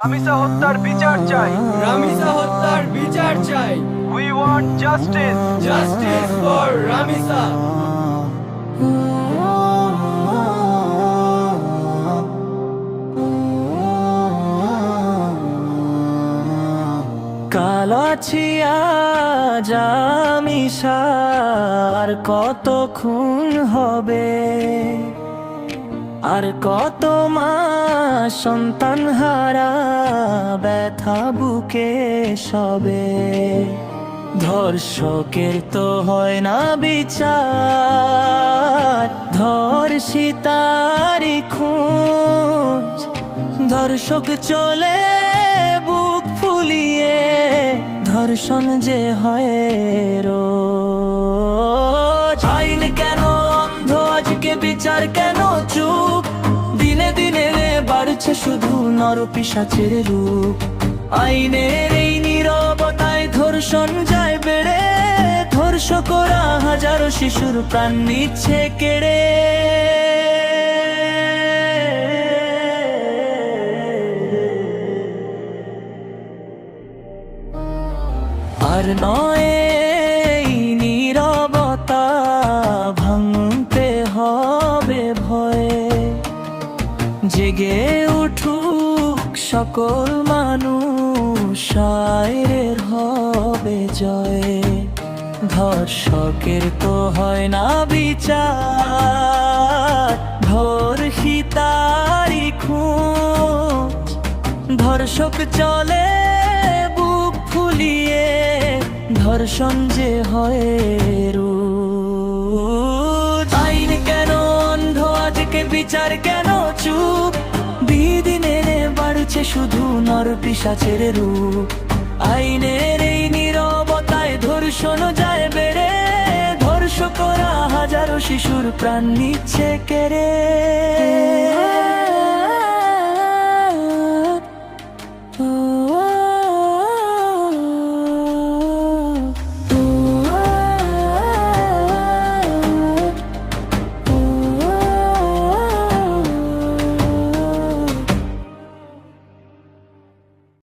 রামিসা হত্যার বিচার চাই। রামিসা হত্যার বিচার চাই। We want justice. Justice for Ramisa. কালাছিয়া জামিসার কত খুন হবে, আর কত মা সন্তান হারা ব্যথা বুকে সবে। ধর্ষকের তো হয় না বিচার, ধর্ষিতারি খোঁজ। ধর্ষক চলে বুক ফুলিয়ে, ধর্ষণ যে হয় রোজ। আইন কেন অন্ধ, আজকে বিচার কেন চুপ? দিনে দিনে বাড়ছে শুধু নরপিশাচের রূপ। আইনের এই নীরবতায় ধর্ষণ যায় বেড়ে, ধর্ষকরা হাজারো শিশুর প্রাণ নিচ্ছে কেড়ে। আর নয় এই নীরবতা ভাঙতে হবে ভয়ে। জেগে উঠুক সকল মানুষ, আইনের হবে জয়। ধর্ষকের তো হয় না বিচার, ধর্ষিতারি খোঁজ। ধর্ষক চলে বুক ফুলিয়ে, ধর্ষণ যে হয় রোজ। আইন কেন অন্ধ, আজকে বিচার কেন চুপ? দিনে বাড়ছে শুধু নরপিশাচের রূপ। আইনের এই নীরবতায় ধর্ষণ যায় বেড়ে, ধর্ষকরা হাজারো শিশুর প্রাণ নিচ্ছে কেড়ে।